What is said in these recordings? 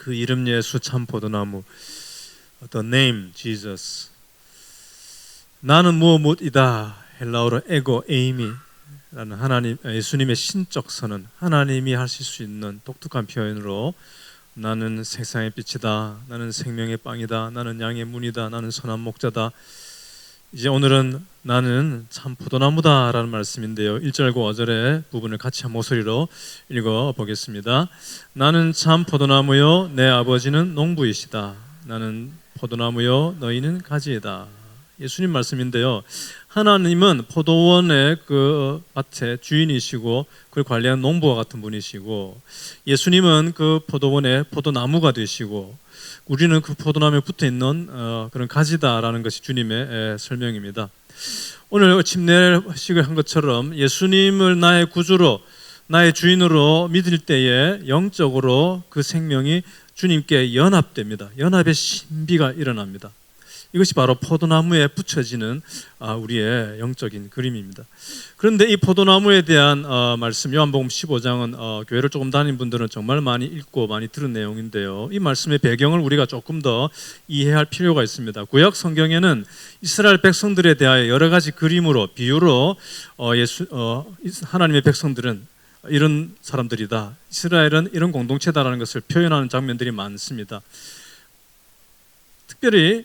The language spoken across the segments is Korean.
그 이름 예수 참 포도나무. The name Jesus. 나는 무엇이다. 헬라어로 에고 에이미라는 하나님 예수님의 신적 선언, 하나님이 하실 수 있는 독특한 표현으로 나는 세상의 빛이다. 나는 생명의 빵이다. 나는 양의 문이다. 나는 선한 목자다. 이제 오늘은 나는 참 포도나무다 라는 말씀인데요, 1절과 5절의 부분을 같이 한 목소리로 읽어보겠습니다. 나는 참 포도나무요 내 아버지는 농부이시다. 나는 포도나무요 너희는 가지이다. 예수님 말씀인데요, 하나님은 포도원의 그 밭의 주인이시고 그걸 관리하는 농부와 같은 분이시고, 예수님은 그 포도원의 포도나무가 되시고 우리는 그 포도나무에 붙어있는 그런 가지다라는 것이 주님의 설명입니다. 오늘 침례식을 한 것처럼 예수님을 나의 구주로 나의 주인으로 믿을 때에 영적으로 그 생명이 주님께 연합됩니다. 연합의 신비가 일어납니다. 이것이 바로 포도나무에 붙여지는 우리의 영적인 그림입니다. 그런데 이 포도나무에 대한 말씀, 요한복음 15장은 교회를 조금 다닌 분들은 정말 많이 읽고 많이 들은 내용인데요, 이 말씀의 배경을 우리가 조금 더 이해할 필요가 있습니다. 구약 성경에는 이스라엘 백성들에 대하여 여러 가지 그림으로 비유로 하나님의 백성들은 이런 사람들이다, 이스라엘은 이런 공동체다라는 것을 표현하는 장면들이 많습니다. 특별히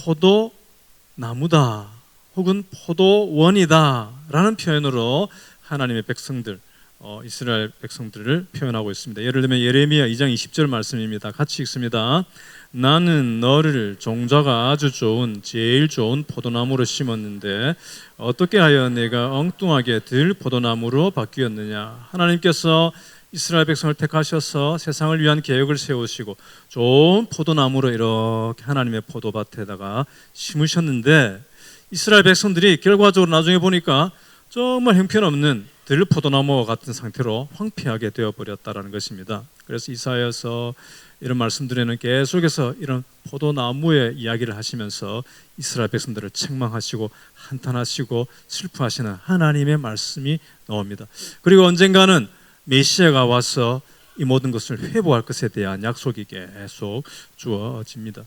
포도나무다 혹은 포도원이다 라는 표현으로 하나님의 백성들, 이스라엘 백성들을 표현하고 있습니다. 예를 들면 예레미야 2장 20절 말씀입니다. 같이 읽습니다. 나는 너를 종자가 아주 좋은 제일 좋은 포도나무로 심었는데 어떻게 하여 내가 엉뚱하게 들 포도나무로 바뀌었느냐. 하나님께서 이스라엘 백성을 택하셔서 세상을 위한 계획을 세우시고 좋은 포도나무로 이렇게 하나님의 포도밭에다가 심으셨는데, 이스라엘 백성들이 결과적으로 나중에 보니까 정말 형편없는 들 포도나무와 같은 상태로 황폐하게 되어버렸다는 것입니다. 그래서 이사야서 이런 말씀들에는 계속해서 이런 포도나무의 이야기를 하시면서 이스라엘 백성들을 책망하시고 한탄하시고 슬퍼하시는 하나님의 말씀이 나옵니다. 그리고 언젠가는 메시아가 와서 이 모든 것을 회복할 것에 대한 약속이 계속 주어집니다.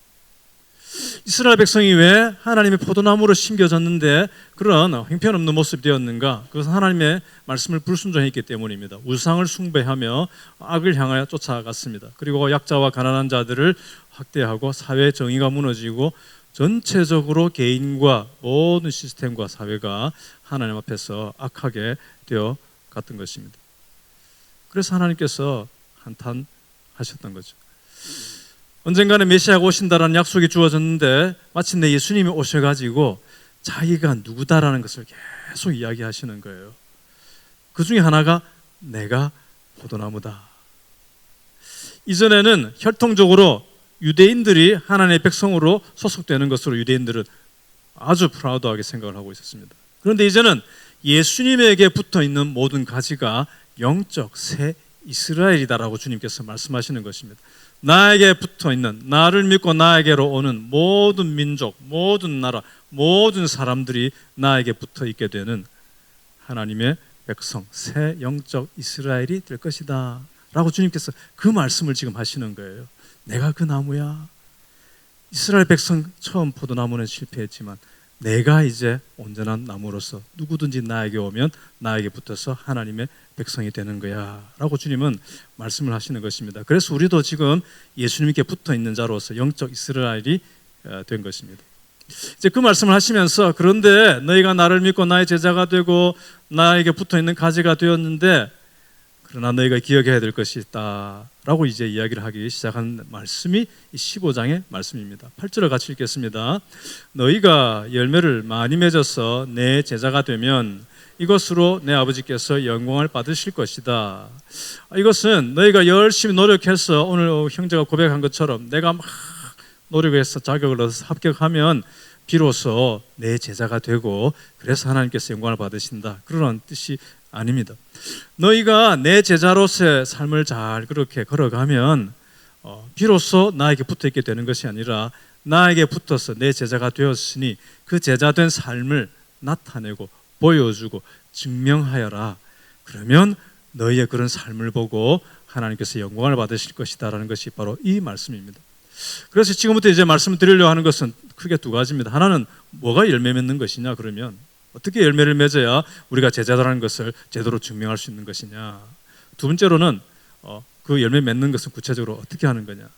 이스라엘 백성이 왜 하나님의 포도나무로 심겨졌는데 그런 형편없는 모습이 되었는가? 그것은 하나님의 말씀을 불순종했기 때문입니다. 우상을 숭배하며 악을 향하여 쫓아갔습니다. 그리고 약자와 가난한 자들을 학대하고 사회 정의가 무너지고 전체적으로 개인과 모든 시스템과 사회가 하나님 앞에서 악하게 되어 갔던 것입니다. 그래서 하나님께서 한탄하셨던 거죠. 언젠가는 메시아가 오신다라는 약속이 주어졌는데 마침내 예수님이 오셔가지고 자기가 누구다라는 것을 계속 이야기하시는 거예요. 그 중에 하나가 내가 포도나무다. 이전에는 혈통적으로 유대인들이 하나님의 백성으로 소속되는 것으로 유대인들은 아주 프라우드하게 생각을 하고 있었습니다. 그런데 이제는 예수님에게 붙어있는 모든 가지가 영적 새 이스라엘이다라고 주님께서 말씀하시는 것입니다. 나에게 붙어있는, 나를 믿고 나에게로 오는 모든 민족, 모든 나라, 모든 사람들이 나에게 붙어있게 되는 하나님의 백성, 새 영적 이스라엘이 될 것이다 라고 주님께서 그 말씀을 지금 하시는 거예요. 내가 그 나무야. 이스라엘 백성 처음 포도나무는 실패했지만 내가 이제 온전한 나무로서 누구든지 나에게 오면 나에게 붙어서 하나님의 백성이 되는 거야 라고 주님은 말씀을 하시는 것입니다. 그래서 우리도 지금 예수님께 붙어있는 자로서 영적 이스라엘이 된 것입니다. 이제 그 말씀을 하시면서 그런데 너희가 나를 믿고 나의 제자가 되고 나에게 붙어있는 가지가 되었는데 그러나 너희가 기억해야 될 것이 있다 라고 이제 이야기를 하기 시작한 말씀이 이 15장의 말씀입니다. 8절을 같이 읽겠습니다. 너희가 열매를 많이 맺어서 내 제자가 되면 이것으로 내 아버지께서 영광을 받으실 것이다. 이것은 너희가 열심히 노력해서 오늘 형제가 고백한 것처럼 내가 막 노력해서 자격을 얻어서 합격하면 비로소 내 제자가 되고 그래서 하나님께서 영광을 받으신다, 그런 뜻이 아닙니다. 너희가 내 제자로서의 삶을 잘 그렇게 걸어가면 비로소 나에게 붙어있게 되는 것이 아니라 나에게 붙어서 내 제자가 되었으니 그 제자된 삶을 나타내고 보여주고 증명하여라. 그러면 너희의 그런 삶을 보고 하나님께서 영광을 받으실 것이다라는 것이 바로 이 말씀입니다. 그래서 지금부터 이제 말씀드리려고 하는 것은 크게 두 가지입니다. 하나는 뭐가 열매 맺는 것이냐, 그러면 어떻게 열매를 맺어야 우리가 제자라는 것을 제대로 증명할 수 있는 것이냐. 두 번째로는 그 열매 맺는 것은 구체적으로 어떻게 하는 거냐,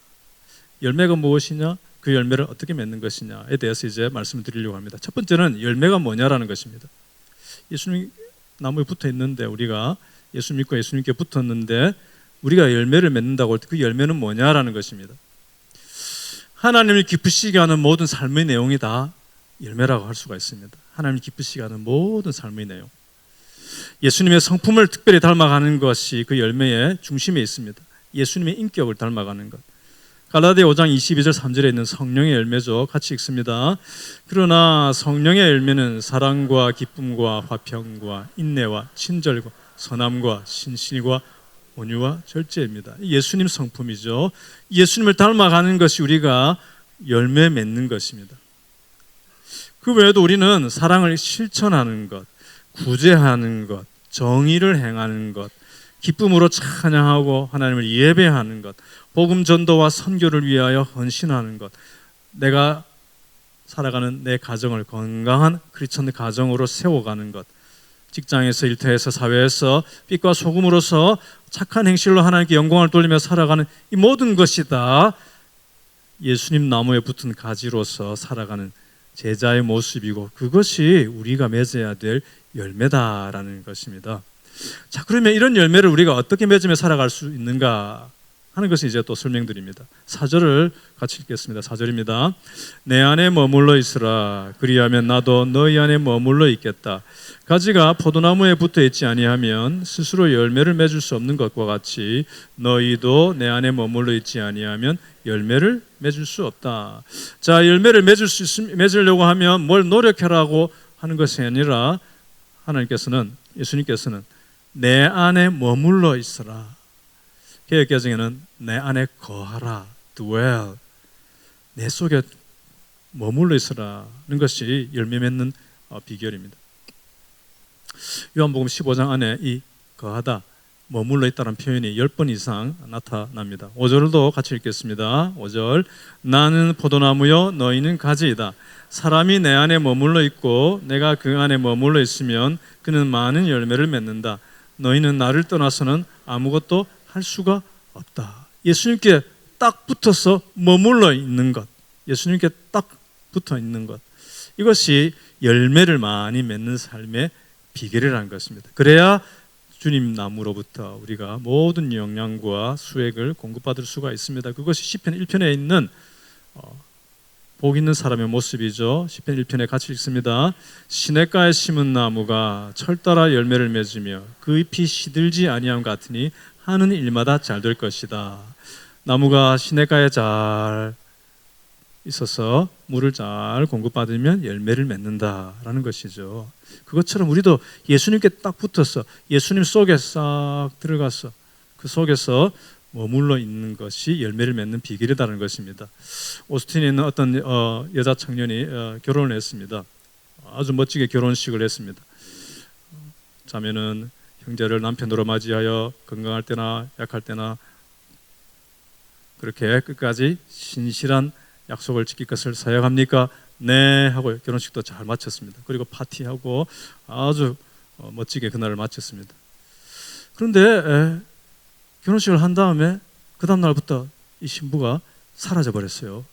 열매가 무엇이냐, 그 열매를 어떻게 맺는 것이냐에 대해서 이제 말씀을 드리려고 합니다. 첫 번째는 열매가 뭐냐라는 것입니다. 예수님 나무에 붙어 있는데, 우리가 예수 믿고 예수님께 붙었는데 우리가 열매를 맺는다고 할 때 그 열매는 뭐냐라는 것입니다. 하나님을 기쁘시게 하는 모든 삶의 내용이 다 열매라고 할 수가 있습니다. 하나님을 기쁘시게 하는 모든 삶의 내용, 예수님의 성품을 특별히 닮아가는 것이 그 열매의 중심에 있습니다. 예수님의 인격을 닮아가는 것. 갈라디아 5장 22절 3절에 있는 성령의 열매죠. 같이 읽습니다. 그러나 성령의 열매는 사랑과 기쁨과 화평과 인내와 친절과 선함과 신실과 온유와 절제입니다. 예수님 성품이죠. 예수님을 닮아가는 것이 우리가 열매 맺는 것입니다. 그 외에도 우리는 사랑을 실천하는 것, 구제하는 것, 정의를 행하는 것, 기쁨으로 찬양하고 하나님을 예배하는 것, 복음 전도와 선교를 위하여 헌신하는 것, 내가 살아가는 내 가정을 건강한 크리스천 가정으로 세워가는 것, 직장에서, 일터에서, 사회에서 빛과 소금으로서 착한 행실로 하나님께 영광을 돌리며 살아가는 이 모든 것이 다 예수님 나무에 붙은 가지로서 살아가는 제자의 모습이고, 그것이 우리가 맺어야 될 열매다라는 것입니다. 자, 그러면 이런 열매를 우리가 어떻게 맺으며 살아갈 수 있는가 하는 것을 이제 또 설명드립니다. 4절을 같이 읽겠습니다. 4절입니다. 내 안에 머물러 있으라. 그리하면 나도 너희 안에 머물러 있겠다. 가지가 포도나무에 붙어 있지 아니하면 스스로 열매를 맺을 수 없는 것과 같이 너희도 내 안에 머물러 있지 아니하면 열매를 맺을 수 없다. 자, 열매를 맺으려고 하면 뭘 노력하라고 하는 것이 아니라 예수님께서는 내 안에 머물러 있으라. 개역개정에는 내 안에 거하라, dwell, 내 속에 머물러 있으라는 것이 열매 맺는 비결입니다. 요한복음 15장 안에 이 거하다, 머물러 있다는 표현이 10번 이상 나타납니다. 5절도 같이 읽겠습니다. 5절, 나는 포도나무요 너희는 가지이다. 사람이 내 안에 머물러 있고 내가 그 안에 머물러 있으면 그는 많은 열매를 맺는다. 너희는 나를 떠나서는 아무것도 할 수가 없다. 예수님께 딱 붙어서 머물러 있는 것, 예수님께 딱 붙어 있는 것, 이것이 열매를 많이 맺는 삶의 비결이라는 것입니다. 그래야 주님 나무로부터 우리가 모든 영양과 수액을 공급받을 수가 있습니다. 그것이 시편 1편에 있는 복 있는 사람의 모습이죠. 시편 1편에 같이 읽습니다. 시냇가에 심은 나무가 철따라 열매를 맺으며 그 잎이 시들지 아니함 같으니 하는 일마다 잘 될 것이다. 나무가 시냇가에 잘 있어서 물을 잘 공급받으면 열매를 맺는다라는 것이죠. 그것처럼 우리도 예수님께 딱 붙어서 예수님 속에 싹 들어가서 그 속에서 머물러 있는 것이 열매를 맺는 비결이라는 것입니다. 오스틴에 있는 어떤 여자 청년이 결혼을 했습니다. 아주 멋지게 결혼식을 했습니다. 자매는 형제를 남편으로 맞이하여 건강할 때나 약할 때나 그렇게 끝까지 신실한 약속을 지킬 것을 사역합니까? 네 하고 결혼식도 잘 마쳤습니다. 그리고 파티하고 아주 멋지게 그날을 마쳤습니다. 그런데 결혼식을 한 다음에 그 다음 날부터 이 신부가 사라져 버렸어요.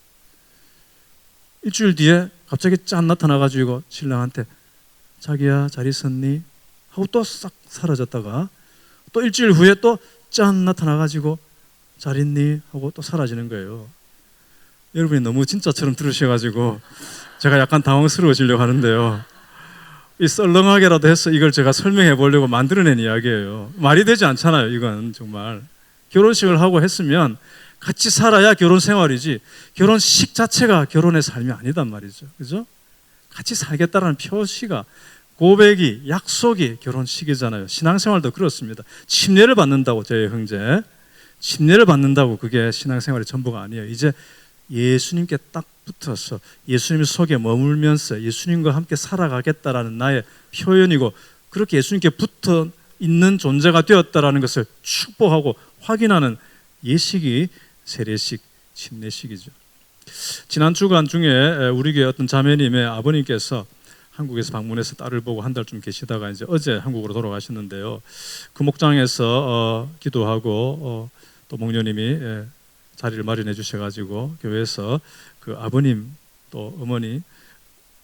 일주일 뒤에 갑자기 짠 나타나가지고 신랑한테 자기야 잘 있었니? 하고 또 싹 사라졌다가 또 일주일 후에 또 짠 나타나가지고 잘 있니? 하고 또 사라지는 거예요. 여러분이 너무 진짜처럼 들으셔가지고 제가 약간 당황스러워지려고 하는데요. 이 썰렁하게라도 해서 이걸 제가 설명해 보려고 만들어낸 이야기예요. 말이 되지 않잖아요. 이건 정말 결혼식을 하고 했으면 같이 살아야 결혼 생활이지 결혼식 자체가 결혼의 삶이 아니단 말이죠. 그죠? 같이 살겠다라는 표시가 고백이 약속이 결혼식이잖아요. 신앙생활도 그렇습니다. 침례를 받는다고 저희 형제 침례를 받는다고 그게 신앙생활의 전부가 아니에요. 이제 예수님께 딱 붙어서 예수님 속에 머물면서 예수님과 함께 살아가겠다라는 나의 표현이고 그렇게 예수님께 붙어 있는 존재가 되었다라는 것을 축복하고 확인하는 예식이 세례식, 침례식이죠. 지난 주간 중에 우리 교회 어떤 자매님의 아버님께서 한국에서 방문해서 딸을 보고 한 달쯤 계시다가 이제 어제 한국으로 돌아가셨는데요. 그 목장에서 기도하고 또 목녀님이 자리를 마련해 주셔가지고 교회에서 그 아버님 또 어머니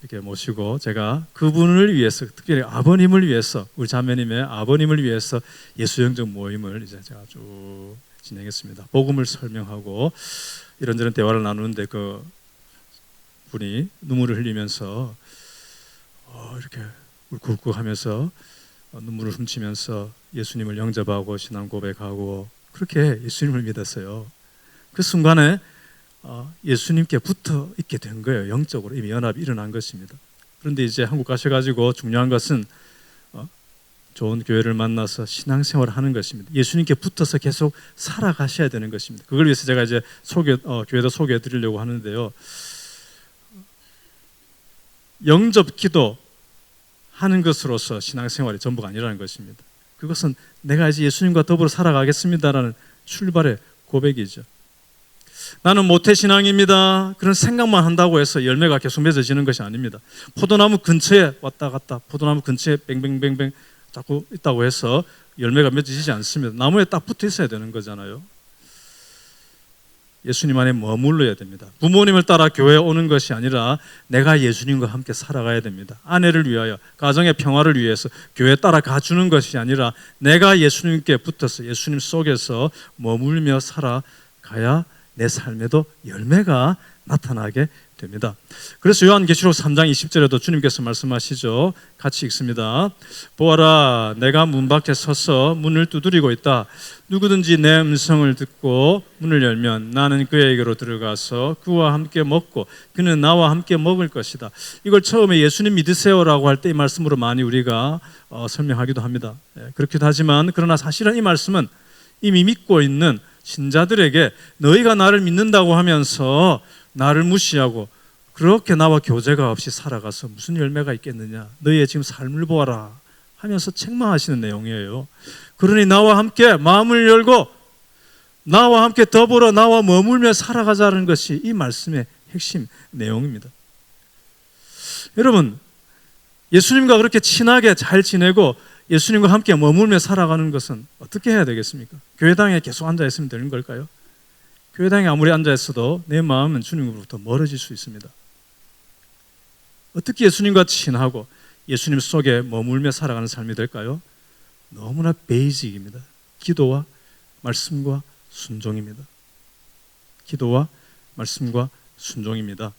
이렇게 모시고 제가 그분을 위해서, 특별히 아버님을 위해서, 우리 자매님의 아버님을 위해서 예수영적 모임을 이제 제가 쭉 진행했습니다. 복음을 설명하고 이런저런 대화를 나누는데 그 분이 눈물을 흘리면서 이렇게 울컥울컥하면서 눈물을 훔치면서 예수님을 영접하고 신앙 고백하고 그렇게 예수님을 믿었어요. 그 순간에 예수님께 붙어 있게 된 거예요. 영적으로 이미 연합이 일어난 것입니다. 그런데 이제 한국 가셔가지고 중요한 것은 좋은 교회를 만나서 신앙생활을 하는 것입니다. 예수님께 붙어서 계속 살아가셔야 되는 것입니다. 그걸 위해서 제가 이제 교회도 소개해 드리려고 하는데요. 영접 기도 하는 것으로서 신앙생활이 전부가 아니라는 것입니다. 그것은 내가 이제 예수님과 더불어 살아가겠습니다라는 출발의 고백이죠. 나는 모태신앙입니다. 그런 생각만 한다고 해서 열매가 계속 맺어지는 것이 아닙니다. 포도나무 근처에 왔다 갔다, 포도나무 근처에 뱅뱅뱅뱅 자꾸 있다고 해서 열매가 맺어지지 않습니다. 나무에 딱 붙어 있어야 되는 거잖아요. 예수님 안에 머물러야 됩니다. 부모님을 따라 교회에 오는 것이 아니라 내가 예수님과 함께 살아가야 됩니다. 아내를 위하여, 가정의 평화를 위해서 교회에 따라가 주는 것이 아니라 내가 예수님께 붙어서 예수님 속에서 머물며 살아가야 내 삶에도 열매가 나타나게 됩니다. 그래서 요한계시록 3장 20절에도 주님께서 말씀하시죠. 같이 읽습니다. 보아라, 내가 문 밖에 서서 문을 두드리고 있다. 누구든지 내 음성을 듣고 문을 열면 나는 그에게로 들어가서 그와 함께 먹고 그는 나와 함께 먹을 것이다. 이걸 처음에 예수님 믿으세요라고 할 때 이 말씀으로 많이 우리가 설명하기도 합니다. 그렇기도 하지만 그러나 사실은 이 말씀은 이미 믿고 있는 신자들에게 너희가 나를 믿는다고 하면서 나를 무시하고 그렇게 나와 교제가 없이 살아가서 무슨 열매가 있겠느냐, 너희의 지금 삶을 보아라 하면서 책망하시는 내용이에요. 그러니 나와 함께 마음을 열고 나와 함께 더불어 나와 머물며 살아가자는 것이 이 말씀의 핵심 내용입니다. 여러분, 예수님과 그렇게 친하게 잘 지내고 예수님과 함께 머물며 살아가는 것은 어떻게 해야 되겠습니까? 교회당에 계속 앉아 있으면 되는 걸까요? 교회당에 아무리 앉아 있어도 내 마음은 주님으로부터 멀어질 수 있습니다. 어떻게 예수님과 친하고 예수님 속에 머물며 살아가는 삶이 될까요? 너무나 베이직입니다. 기도와 말씀과 순종입니다. 기도와 말씀과 순종입니다.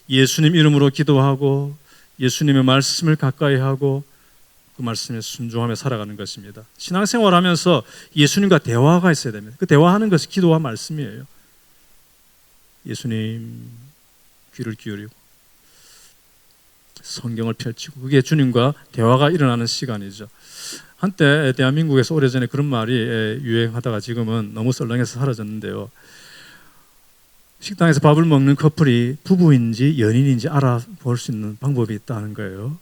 예수님 이름으로 기도하고 예수님의 말씀을 가까이 하고 그 말씀에 순종하며 살아가는 것입니다. 신앙생활하면서 예수님과 대화가 있어야 됩니다. 그 대화하는 것이 기도와 말씀이에요. 예수님 귀를 기울이고 성경을 펼치고 그게 주님과 대화가 일어나는 시간이죠. 한때 대한민국에서 오래전에 그런 말이 유행하다가 지금은 너무 썰렁해서 사라졌는데요. 식당에서 밥을 먹는 커플이 부부인지 연인인지 알아볼 수 있는 방법이 있다는 거예요.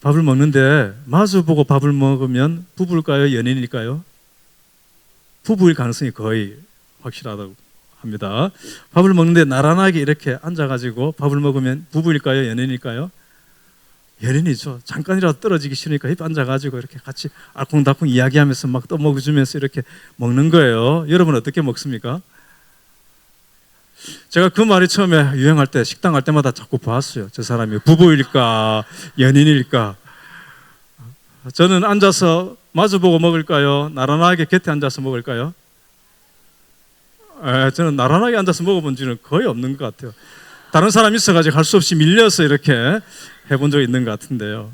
밥을 먹는데 마주보고 밥을 먹으면 부부일까요? 연인일까요? 부부일 가능성이 거의 확실하다고 합니다. 밥을 먹는데 나란하게 이렇게 앉아가지고 밥을 먹으면 부부일까요? 연인일까요? 연인이죠. 잠깐이라도 떨어지기 싫으니까 옆에 앉아가지고 이렇게 같이 알콩달콩 이야기하면서 막 떠먹여주면서 이렇게 먹는 거예요. 여러분 어떻게 먹습니까? 제가 그 말이 처음에 유행할 때 식당 갈 때마다 자꾸 봤어요. 저 사람이 부부일까 연인일까. 저는 앉아서 마주보고 먹을까요? 나란하게 곁에 앉아서 먹을까요? 저는 나란하게 앉아서 먹어본 적은 거의 없는 것 같아요. 다른 사람이 있어가지고 할 수 없이 밀려서 이렇게 해본 적이 있는 것 같은데요.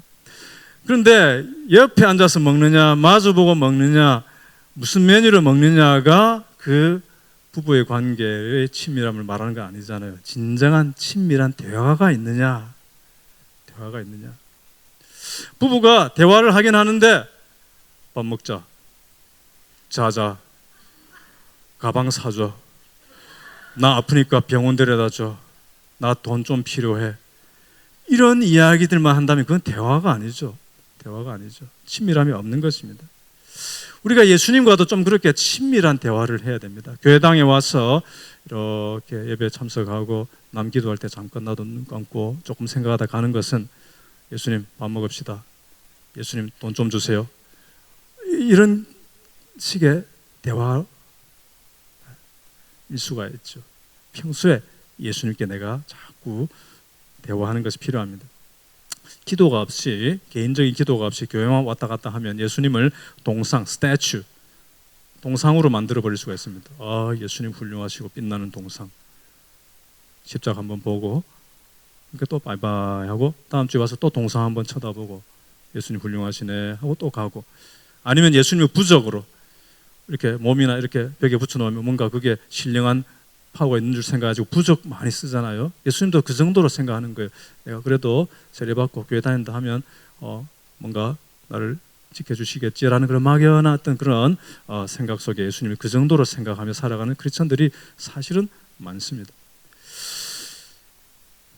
그런데 옆에 앉아서 먹느냐 마주보고 먹느냐 무슨 메뉴를 먹느냐가 그 부부의 관계의 친밀함을 말하는 거 아니잖아요. 진정한 친밀한 대화가 있느냐, 대화가 있느냐. 부부가 대화를 하긴 하는데 밥 먹자, 자자, 가방 사줘, 나 아프니까 병원 데려다줘, 나 돈 좀 필요해. 이런 이야기들만 한다면 그건 대화가 아니죠. 대화가 아니죠. 친밀함이 없는 것입니다. 우리가 예수님과도 좀 그렇게 친밀한 대화를 해야 됩니다. 교회당에 와서 이렇게 예배 참석하고 남 기도할 때 잠깐 나도 눈 감고 조금 생각하다 가는 것은 예수님 밥 먹읍시다. 예수님 돈 좀 주세요. 이런 식의 대화일 수가 있죠. 평소에 예수님께 내가 자꾸 대화하는 것이 필요합니다. 기도가 없이, 개인적인 기도가 없이 교회만 왔다 갔다 하면 예수님을 동상, 스태츄, 동상으로 만들어 버릴 수가 있습니다. 아, 예수님 훌륭하시고 빛나는 동상. 십자가 한번 보고 그러니까 또 바이바이 하고 다음 주에 와서 또 동상 한번 쳐다보고 예수님 훌륭하시네 하고 또 가고, 아니면 예수님을 부적으로 이렇게 몸이나 이렇게 벽에 붙여놓으면 뭔가 그게 신령한 파워가 있는 줄 생각하시고 부적 많이 쓰잖아요. 예수님도 그 정도로 생각하는 거예요. 내가 그래도 세례받고 교회 다닌다 하면 뭔가 나를 지켜주시겠지라는 그런 막연한 어떤 그런 생각 속에 예수님을 그 정도로 생각하며 살아가는 크리스천들이 사실은 많습니다.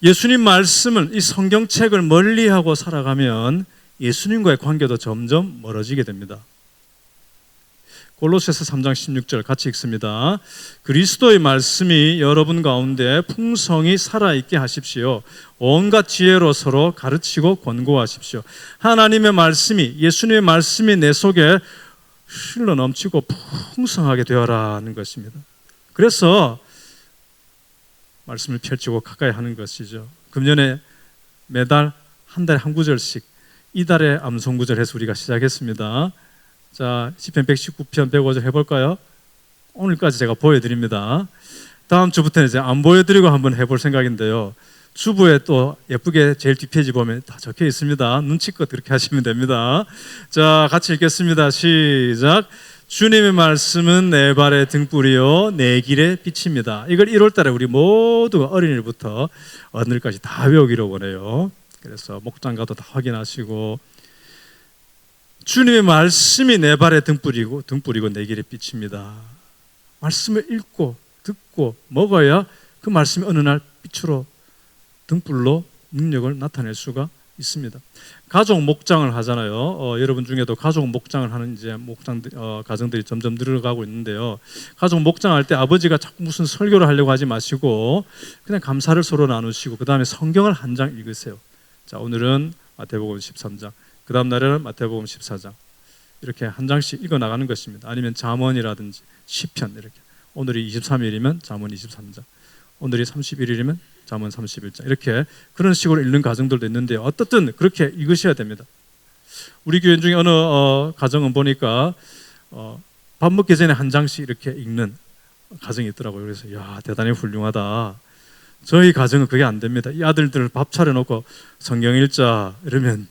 예수님 말씀을, 이 성경책을 멀리하고 살아가면 예수님과의 관계도 점점 멀어지게 됩니다. 골로새서 3장 16절 같이 읽습니다. 그리스도의 말씀이 여러분 가운데 풍성히 살아있게 하십시오. 온갖 지혜로 서로 가르치고 권고하십시오. 하나님의 말씀이, 예수님의 말씀이 내 속에 흘러 넘치고 풍성하게 되어라는 것입니다. 그래서 말씀을 펼치고 가까이 하는 것이죠. 금년에 매달 한 달에 한 구절씩 이달에 암송 구절 해서 우리가 시작했습니다. 자, 시편 119편 105절 해볼까요? 오늘까지 제가 보여드립니다. 다음 주부터는 이제 안 보여드리고 한번 해볼 생각인데요. 주부에 또 예쁘게 제일 뒷페이지 보면 다 적혀 있습니다. 눈치껏 그렇게 하시면 됩니다. 자, 같이 읽겠습니다. 시작. 주님의 말씀은 내 발의 등불이요 내 길의 빛입니다. 이걸 1월 달에 우리 모두가 어린이부터 어른들까지 다 외우기로 원해요. 그래서 목장 가도 다 확인하시고, 주님의 말씀이 내 발의 등불이고 내 길의 빛입니다. 말씀을 읽고 듣고 먹어야 그 말씀이 어느 날 빛으로, 등불로 능력을 나타낼 수가 있습니다. 가족 목장을 하잖아요. 여러분 중에도 가족 목장을 하는 이제 가정들이 점점 늘어가고 있는데요. 가족 목장할 때 아버지가 자꾸 무슨 설교를 하려고 하지 마시고 그냥 감사를 서로 나누시고 그 다음에 성경을 한 장 읽으세요. 자, 오늘은 마태복음 13장, 그 다음 날에는 마태복음 14장, 이렇게 한 장씩 읽어 나가는 것입니다. 아니면 잠언이라든지 시편, 이렇게 오늘이 23일이면 잠언 23장, 오늘이 31일이면 잠언 31장, 이렇게 그런 식으로 읽는 가정들도 있는데요. 어떻든 그렇게 읽으셔야 됩니다. 우리 교회 중에 어느 가정은 보니까 밥 먹기 전에 한 장씩 이렇게 읽는 가정이 있더라고요. 그래서 야, 대단히 훌륭하다. 저희 가정은 그게 안 됩니다. 이 아들들 밥 차려놓고 성경 읽자 이러면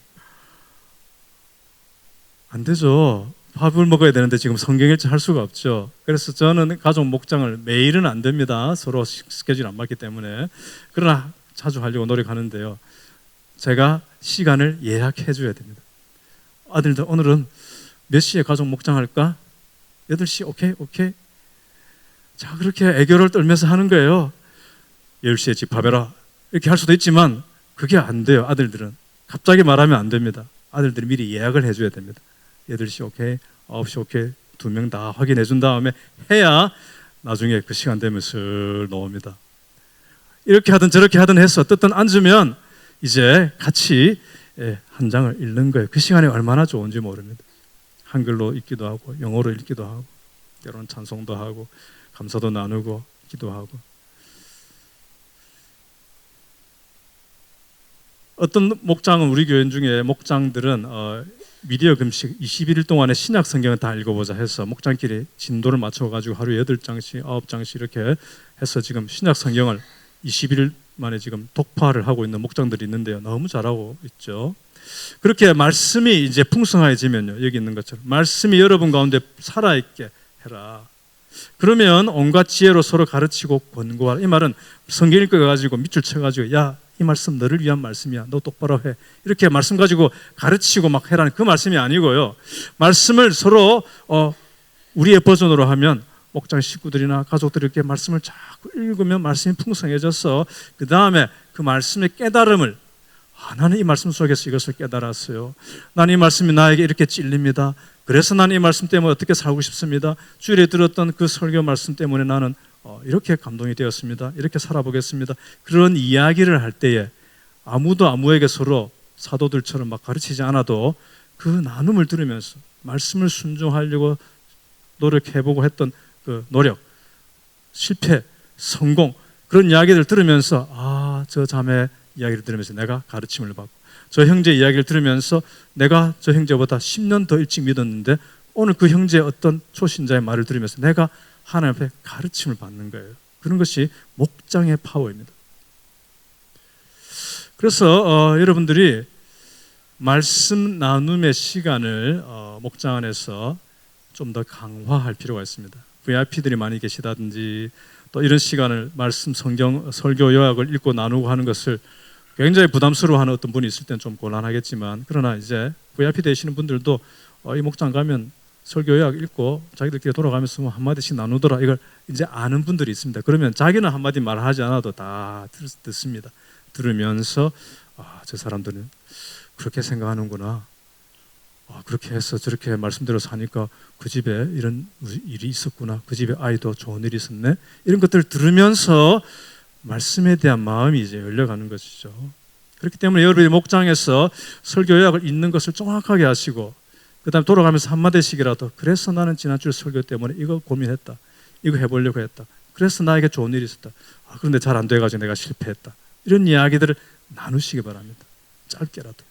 안 되죠. 밥을 먹어야 되는데 지금 성경 읽자 할 수가 없죠. 그래서 저는 가족 목장을 매일은 안 됩니다. 서로 스케줄이 안 맞기 때문에. 그러나 자주 하려고 노력하는데요. 제가 시간을 예약해 줘야 됩니다. 아들들 오늘은 몇 시에 가족 목장 할까? 8시 오케이. 자, 그렇게 애교를 떨면서 하는 거예요. 10시에 집합해라 이렇게 할 수도 있지만 그게 안 돼요. 아들들은 갑자기 말하면 안 됩니다. 아들들이 미리 예약을 해줘야 됩니다. 8시 오케이, 9시 오케이, 2명 다 확인해 준 다음에 해야 나중에 그 시간 되면 슬 나옵니다. 이렇게 하든 저렇게 하든 해서 어떻든 앉으면 이제 같이 한 장을 읽는 거예요. 그 시간이 얼마나 좋은지 모릅니다. 한글로 읽기도 하고 영어로 읽기도 하고 때로는 찬송도 하고 감사도 나누고 기도하고. 어떤 목장은, 우리 교회 중에 목장들은 미디어 금식 21일 동안에 신약 성경을 다 읽어보자 해서 목장끼리 진도를 맞춰가지고 하루에 8장씩 9장씩 이렇게 해서 지금 신약 성경을 21일 만에 지금 독파를 하고 있는 목장들이 있는데요. 너무 잘하고 있죠. 그렇게 말씀이 이제 풍성해지면요, 여기 있는 것처럼 말씀이 여러분 가운데 살아있게 해라. 그러면 온갖 지혜로 서로 가르치고 권고하라. 이 말은 성경 읽어가지고 밑줄 쳐가지고 야, 이 말씀 너를 위한 말씀이야. 너 똑바로 해. 이렇게 말씀 가지고 가르치고 막 해라는 그 말씀이 아니고요. 말씀을 서로 우리의 버전으로 하면 목장 식구들이나 가족들이 이렇게 말씀을 자꾸 읽으면 말씀이 풍성해져서 그 다음에 그 말씀의 깨달음을, 나는 이 말씀 속에서 이것을 깨달았어요. 나는 이 말씀이 나에게 이렇게 찔립니다. 그래서 나는 이 말씀 때문에 어떻게 살고 싶습니다. 주일에 들었던 그 설교 말씀 때문에 나는 이렇게 감동이 되었습니다. 이렇게 살아보겠습니다. 그런 이야기를 할 때에 아무도 아무에게 서로 사도들처럼 막 가르치지 않아도 그 나눔을 들으면서 말씀을 순종하려고 노력해보고 했던 그 노력, 실패, 성공, 그런 이야기를 들으면서 저 자매 이야기를 들으면서 내가 가르침을 받고, 저 형제 이야기를 들으면서 내가 저 형제보다 10년 더 일찍 믿었는데 오늘 그 형제의 어떤 초신자의 말을 들으면서 내가 하나님 앞에 가르침을 받는 거예요. 그런 것이 목장의 파워입니다. 그래서 여러분들이 말씀 나눔의 시간을 목장 안에서 좀 더 강화할 필요가 있습니다. VIP들이 많이 계시다든지 또 이런 시간을 말씀, 성경, 설교 요약을 읽고 나누고 하는 것을 굉장히 부담스러워하는 어떤 분이 있을 때는 좀 곤란하겠지만, 그러나 이제 VIP 되시는 분들도 이 목장 가면 설교 요약 읽고 자기들끼리 돌아가면서 한마디씩 나누더라, 이걸 이제 아는 분들이 있습니다. 그러면 자기는 한마디 말하지 않아도 다 듣습니다. 들으면서 저 사람들은 그렇게 생각하는구나, 그렇게 해서 저렇게 말씀대로 사니까 그 집에 이런 일이 있었구나, 그 집에 아이도 좋은 일이 있었네, 이런 것들을 들으면서 말씀에 대한 마음이 이제 열려가는 것이죠. 그렇기 때문에 여러분이 목장에서 설교 요약을 읽는 것을 정확하게 하시고, 그 다음에 돌아가면서 한마디씩이라도 그래서 나는 지난주 설교 때문에 이거 고민했다, 이거 해보려고 했다, 그래서 나에게 좋은 일이 있었다, 그런데 잘 안 돼가지고 내가 실패했다, 이런 이야기들을 나누시기 바랍니다. 짧게라도.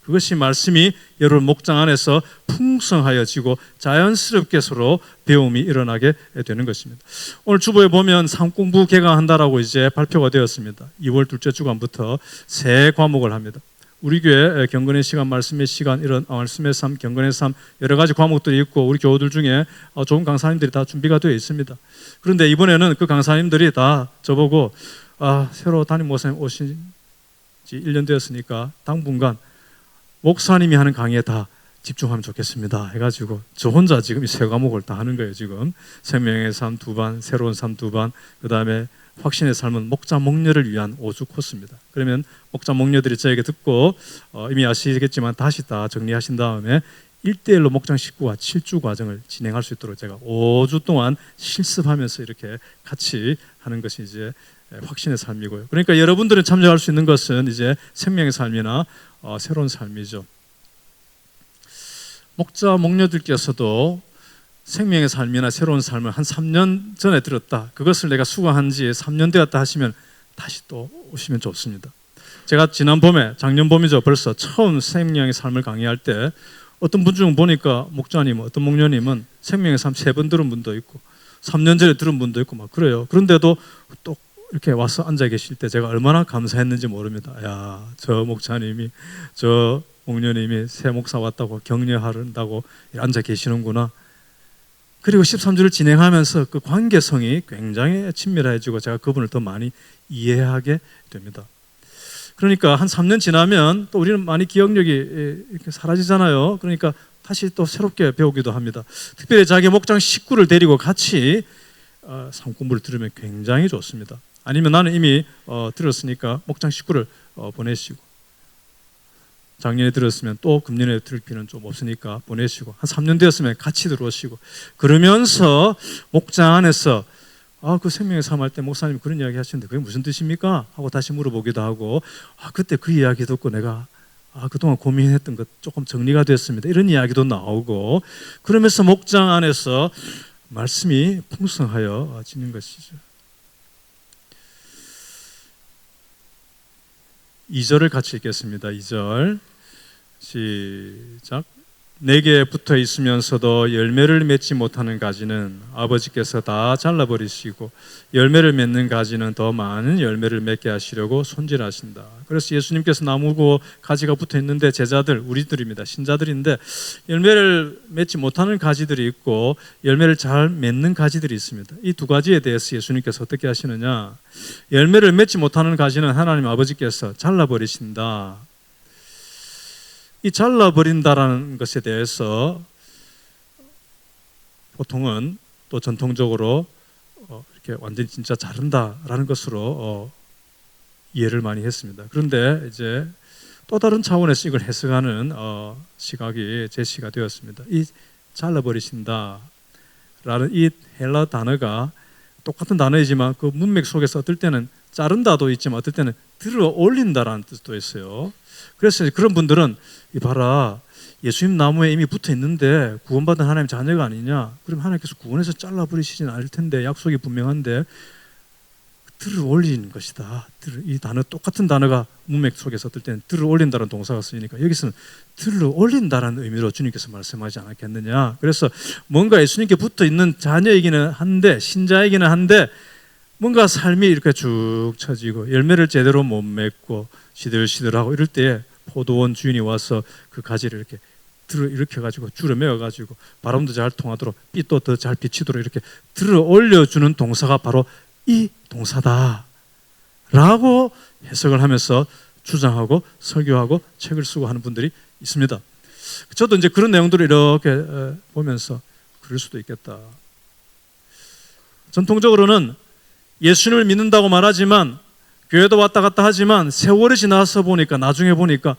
그것이 말씀이 여러분 목장 안에서 풍성하여지고 자연스럽게 서로 배움이 일어나게 되는 것입니다. 오늘 주보에 보면 상공부 개강한다라고 이제 발표가 되었습니다. 2월 둘째 주간부터 새 과목을 합니다. 우리 교회 경건의 시간, 말씀의 시간, 이런 말씀의 삶, 경건의 삶, 여러 가지 과목들이 있고 우리 교우들 중에 좋은 강사님들이 다 준비가 되어 있습니다. 그런데 이번에는 그 강사님들이 다 저보고 새로 담임 목사님 오신 지 1년 되었으니까 당분간 목사님이 하는 강의에 다 집중하면 좋겠습니다 해가지고 저 혼자 지금 이 세 과목을 다 하는 거예요. 지금 생명의 삶 2반, 새로운 삶 2반, 그 다음에 확신의 삶은 목자 목녀를 위한 5주 코스입니다. 그러면 목자 목녀들이 저에게 듣고 이미 아시겠지만 다시 다 정리하신 다음에 1대1로 목장 식구와 7주 과정을 진행할 수 있도록 제가 5주 동안 실습하면서 이렇게 같이 하는 것이 이제 확신의 삶이고요. 그러니까 여러분들은 참여할 수 있는 것은 이제 생명의 삶이나 새로운 삶이죠. 목자 목녀들께서도 생명의 삶이나 새로운 삶을 한 3년 전에 들었다, 그것을 내가 수강한 지 3년 되었다 하시면 다시 또 오시면 좋습니다. 제가 지난 봄에, 작년 봄이죠, 벌써 처음 생명의 삶을 강의할 때 어떤 분 중 보니까 목자님, 어떤 목녀님은 생명의 삶 3번 들은 분도 있고 3년 전에 들은 분도 있고 막 그래요. 그런데도 또 이렇게 와서 앉아 계실 때 제가 얼마나 감사했는지 모릅니다. 야, 저 목사님이, 저 목녀님이 새 목사 왔다고 격려한다고 앉아 계시는구나. 그리고 13주를 진행하면서 그 관계성이 굉장히 친밀해지고 제가 그분을 더 많이 이해하게 됩니다. 그러니까 한 3년 지나면 또 우리는 많이 기억력이 이렇게 사라지잖아요. 그러니까 다시 또 새롭게 배우기도 합니다. 특별히 자기 목장 식구를 데리고 같이 삶 공부를 들으면 굉장히 좋습니다. 아니면 나는 이미 들었으니까 목장 식구를 보내시고, 작년에 들었으면 또 금년에 들을 필요는 좀 없으니까 보내시고, 한 3년 되었으면 같이 들어오시고, 그러면서 목장 안에서 그 생명의 삶 할 때 목사님 그런 이야기 하시는데 그게 무슨 뜻입니까? 하고 다시 물어보기도 하고, 그때 그 이야기 듣고 내가 그동안 고민했던 것 조금 정리가 됐습니다, 이런 이야기도 나오고, 그러면서 목장 안에서 말씀이 풍성하여지는 것이죠. 2절을 같이 읽겠습니다. 2절 시작. 내게 붙어 있으면서도 열매를 맺지 못하는 가지는 아버지께서 다 잘라버리시고 열매를 맺는 가지는 더 많은 열매를 맺게 하시려고 손질하신다. 그래서 예수님께서 나무고 가지가 붙어 있는데 제자들, 우리들입니다. 신자들인데 열매를 맺지 못하는 가지들이 있고 열매를 잘 맺는 가지들이 있습니다. 이 두 가지에 대해서 예수님께서 어떻게 하시느냐, 열매를 맺지 못하는 가지는 하나님 아버지께서 잘라버리신다. 이 잘라버린다라는 것에 대해서 보통은 또 전통적으로 이렇게 완전히 진짜 자른다라는 것으로 이해를 많이 했습니다. 그런데 이제 또 다른 차원에서 이걸 해석하는 시각이 제시가 되었습니다. 이 잘라버리신다 라는 이 헬라 단어가 똑같은 단어이지만 그 문맥 속에서 어떨 때는 자른다도 있지만 어떨 때는 들어 올린다라는 뜻도 있어요. 그래서 그런 분들은 봐라, 예수님 나무에 이미 붙어 있는데 구원받은 하나님 자녀가 아니냐? 그럼 하나님께서 구원해서 잘라버리시지는 않을 텐데, 약속이 분명한데 들어 올리는 것이다. 이 단어, 똑같은 단어가 문맥 속에서 어떨 때는 들어 올린다는 동사가 쓰이니까 여기서는 들어 올린다라는 의미로 주님께서 말씀하지 않았겠느냐. 그래서 뭔가 예수님께 붙어 있는 자녀이기는 한데, 신자이기는 한데, 뭔가 삶이 이렇게 쭉 처지고 열매를 제대로 못 맺고 시들시들하고 이럴 때에 포도원 주인이 와서 그 가지를 이렇게 들어 일으켜가지고 줄여 매어가지고 바람도 잘 통하도록 빛도 더 잘 비치도록 이렇게 들어 올려주는 동사가 바로 이 동사다 라고 해석을 하면서 주장하고 설교하고 책을 쓰고 하는 분들이 있습니다. 저도 이제 그런 내용들을 이렇게 보면서 그럴 수도 있겠다. 전통적으로는 예수님을 믿는다고 말하지만 교회도 왔다 갔다 하지만 세월이 지나서 보니까, 나중에 보니까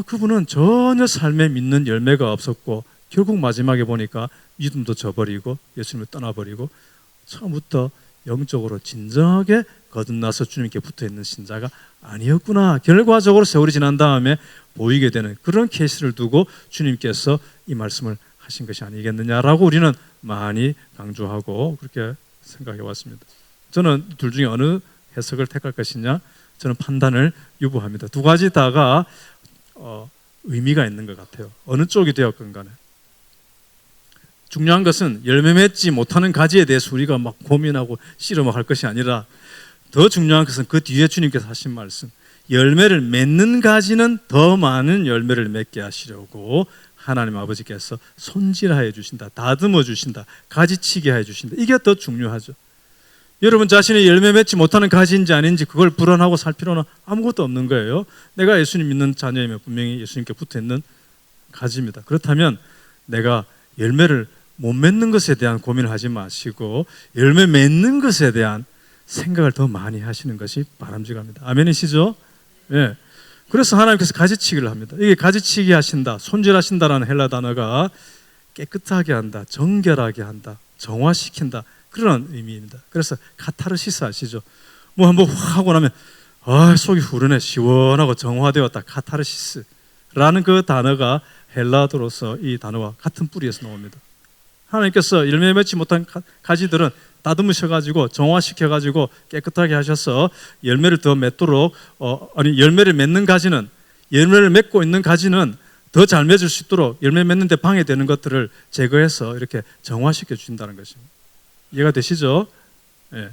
그분은 전혀 삶에 믿는 열매가 없었고 결국 마지막에 보니까 믿음도 저버리고 예수님을 떠나버리고 처음부터 영적으로 진정하게 거듭나서 주님께 붙어있는 신자가 아니었구나, 결과적으로 세월이 지난 다음에 보이게 되는 그런 케이스를 두고 주님께서 이 말씀을 하신 것이 아니겠느냐라고 우리는 많이 강조하고 그렇게 생각해 왔습니다. 저는 둘 중에 어느 해석을 택할 것이냐, 저는 판단을 유보합니다. 두 가지 다가 의미가 있는 것 같아요. 어느 쪽이 되었건 간에. 중요한 것은 열매 맺지 못하는 가지에 대해서 우리가 막 고민하고 씨름할 것이 아니라, 더 중요한 것은 그 뒤에 주님께서 하신 말씀, 열매를 맺는 가지는 더 많은 열매를 맺게 하시려고 하나님 아버지께서 손질하여 주신다, 다듬어 주신다, 가지치게 해 주신다. 이게 더 중요하죠. 여러분 자신이 열매 맺지 못하는 가지인지 아닌지 그걸 불안하고 살 필요는 아무것도 없는 거예요. 내가 예수님 믿는 자녀이면 분명히 예수님께 붙어있는 가지입니다. 그렇다면 내가 열매를 못 맺는 것에 대한 고민을 하지 마시고 열매 맺는 것에 대한 생각을 더 많이 하시는 것이 바람직합니다. 아멘이시죠? 예. 그래서 하나님께서 가지치기를 합니다. 이게 가지치기 하신다, 손질하신다라는 헬라 단어가 깨끗하게 한다, 정결하게 한다, 정화시킨다, 그런 의미입니다. 그래서 카타르시스 아시죠? 뭐 한번 확 하고 나면 속이 후련해, 시원하고 정화되었다, 카타르시스라는 그 단어가 헬라어로서 이 단어와 같은 뿌리에서 나옵니다. 하나님께서 열매 맺지 못한 가지들은 다듬으셔가지고 정화시켜가지고 깨끗하게 하셔서 열매를 더 맺도록 열매를 맺는 가지는, 열매를 맺고 있는 가지는 더 잘 맺을 수 있도록 열매 맺는 데 방해되는 것들을 제거해서 이렇게 정화시켜 주신다는 것입니다. 이해가 되시죠? 예.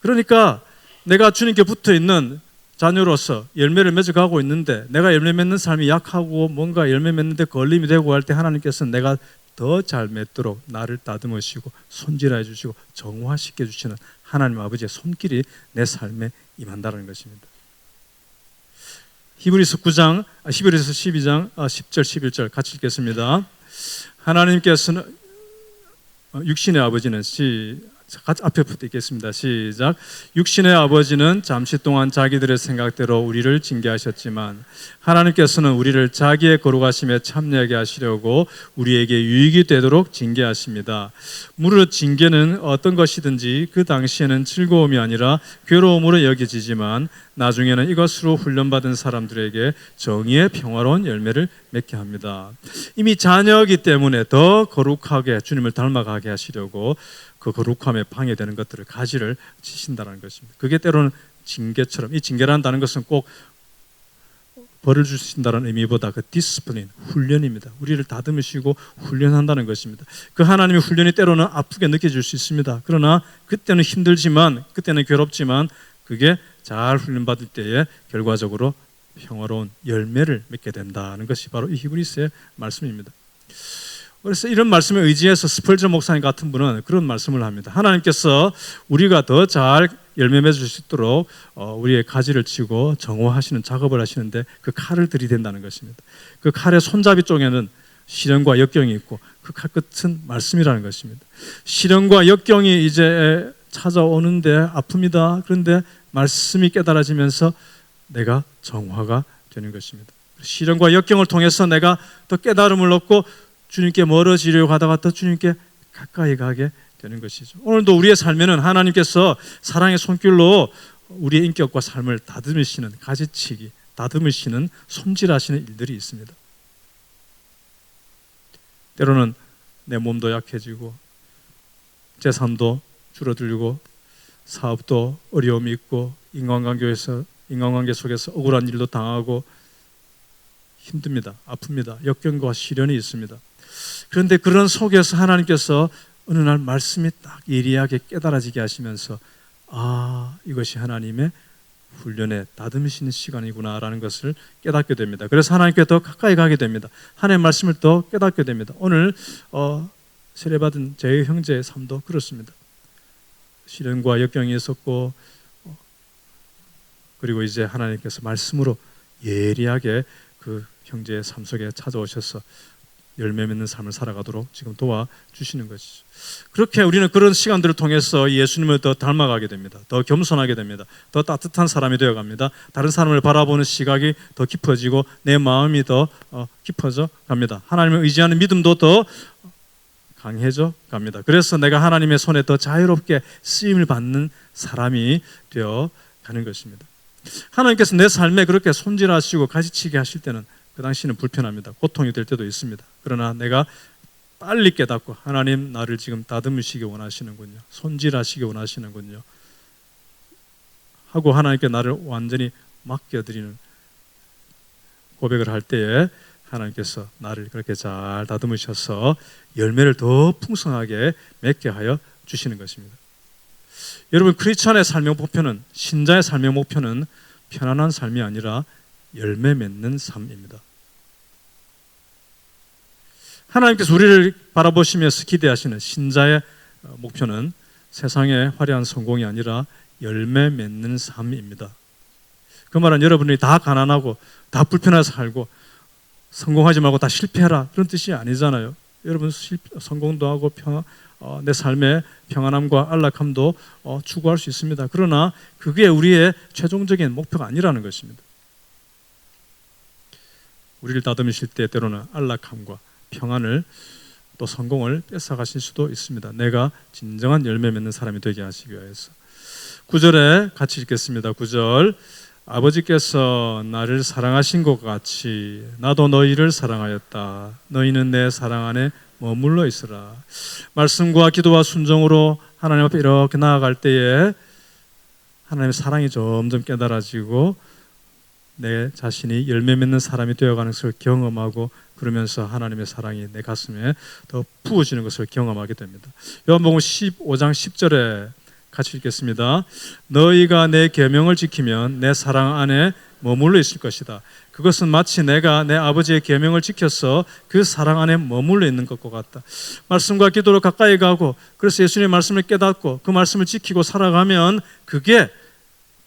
그러니까 내가 주님께 붙어 있는 자녀로서 열매를 맺어가고 있는데 내가 열매 맺는 삶이 약하고 뭔가 열매 맺는 데 걸림이 되고 할 때 하나님께서는 내가 더 잘 맺도록 나를 다듬으시고 손질해 주시고 정화시켜 주시는 하나님 아버지의 손길이 내 삶에 임한다는 것입니다. 히브리서 9장, 히브리서 12장 10절 11절 같이 읽겠습니다. 하나님께서는 육신의 아버지는 앞에부터 읽겠습니다. 시작. 육신의 아버지는 잠시 동안 자기들의 생각대로 우리를 징계하셨지만 하나님께서는 우리를 자기의 거룩하심에 참여하게 하시려고 우리에게 유익이 되도록 징계하십니다. 무릇 징계는 어떤 것이든지 그 당시에는 즐거움이 아니라 괴로움으로 여겨지지만 나중에는 이것으로 훈련받은 사람들에게 정의의 평화로운 열매를 맺게 합니다. 이미 자녀이기 때문에 더 거룩하게 주님을 닮아가게 하시려고 그 거룩함에 방해되는 것들을 가지를 치신다는 것입니다. 그게 때로는 징계처럼, 이 징계란다는 것은 꼭 벌을 주신다는 의미보다 그 디스플린, 훈련입니다. 우리를 다듬으시고 훈련한다는 것입니다. 그 하나님의 훈련이 때로는 아프게 느껴질 수 있습니다. 그러나 그때는 힘들지만, 그때는 괴롭지만 그게 잘 훈련받을 때에 결과적으로 평화로운 열매를 맺게 된다는 것이 바로 이 히브리서의 말씀입니다. 그래서 이런 말씀에 의지해서 스펄전 목사님 같은 분은 그런 말씀을 합니다. 하나님께서 우리가 더 잘 열매 맺을 수 있도록 우리의 가지를 치고 정화하시는 작업을 하시는데 그 칼을 들이댄다는 것입니다. 그 칼의 손잡이 쪽에는 시련과 역경이 있고 그 칼 끝은 말씀이라는 것입니다. 시련과 역경이 이제 찾아오는데 아픕니다. 그런데 말씀이 깨달아지면서 내가 정화가 되는 것입니다. 시련과 역경을 통해서 내가 더 깨달음을 얻고 주님께 멀어지려고 하다가 더 주님께 가까이 가게 되는 것이죠. 오늘도 우리의 삶에는 하나님께서 사랑의 손길로 우리의 인격과 삶을 다듬으시는, 가지치기, 다듬으시는, 손질하시는 일들이 있습니다. 때로는 내 몸도 약해지고 재산도 줄어들고 사업도 어려움이 있고 인간관계 속에서 억울한 일도 당하고 힘듭니다. 아픕니다. 역경과 시련이 있습니다. 그런데 그런 속에서 하나님께서 어느 날 말씀이 딱 예리하게 깨달아지게 하시면서 이것이 하나님의 훈련에 다듬으시는 시간이구나라는 것을 깨닫게 됩니다. 그래서 하나님께 더 가까이 가게 됩니다. 하나님의 말씀을 더 깨닫게 됩니다. 오늘 세례받은 제 형제의 삶도 그렇습니다. 시련과 역경이 있었고 그리고 이제 하나님께서 말씀으로 예리하게 그 형제의 삶 속에 찾아오셔서 열매 맺는 삶을 살아가도록 지금 도와주시는 것이죠. 그렇게 우리는 그런 시간들을 통해서 예수님을 더 닮아가게 됩니다. 더 겸손하게 됩니다. 더 따뜻한 사람이 되어갑니다. 다른 사람을 바라보는 시각이 더 깊어지고 내 마음이 더 깊어져 갑니다. 하나님을 의지하는 믿음도 더 강해져 갑니다. 그래서 내가 하나님의 손에 더 자유롭게 쓰임을 받는 사람이 되어 가는 것입니다. 하나님께서 내 삶에 그렇게 손질하시고 가지치게 하실 때는 그 당시는 불편합니다. 고통이 될 때도 있습니다. 그러나 내가 빨리 깨닫고 하나님 나를 지금 다듬으시기 원하시는군요. 손질하시기 원하시는군요. 하고 하나님께 나를 완전히 맡겨드리는 고백을 할 때에 하나님께서 나를 그렇게 잘 다듬으셔서 열매를 더 풍성하게 맺게 하여 주시는 것입니다. 여러분, 크리스천의 삶의 목표는, 신자의 삶의 목표는 편안한 삶이 아니라 열매 맺는 삶입니다. 하나님께서 우리를 바라보시면서 기대하시는 신자의 목표는 세상의 화려한 성공이 아니라 열매 맺는 삶입니다. 그 말은 여러분이 다 가난하고 다 불편해서 살고 성공하지 말고 다 실패해라 그런 뜻이 아니잖아요. 여러분 성공도 하고 내 삶의 평안함과 안락함도 추구할 수 있습니다. 그러나 그게 우리의 최종적인 목표가 아니라는 것입니다. 우리를 다듬으실 때 때로는 안락함과 평안을 또 성공을 뺏어가실 수도 있습니다. 내가 진정한 열매 맺는 사람이 되게 하시기 위해서. 9절에 같이 읽겠습니다. 9절 아버지께서 나를 사랑하신 것 같이 나도 너희를 사랑하였다. 너희는 내 사랑 안에 머물러 있으라. 말씀과 기도와 순종으로 하나님 앞에 이렇게 나아갈 때에 하나님의 사랑이 점점 깨달아지고 내 자신이 열매 맺는 사람이 되어가는 것을 경험하고 그러면서 하나님의 사랑이 내 가슴에 더 부어지는 것을 경험하게 됩니다. 요한복음 15장 10절에 같이 읽겠습니다. 너희가 내 계명을 지키면 내 사랑 안에 머물러 있을 것이다. 그것은 마치 내가 내 아버지의 계명을 지켜서 그 사랑 안에 머물러 있는 것과 같다. 말씀과 기도로 가까이 가고 그래서 예수님의 말씀을 깨닫고 그 말씀을 지키고 살아가면 그게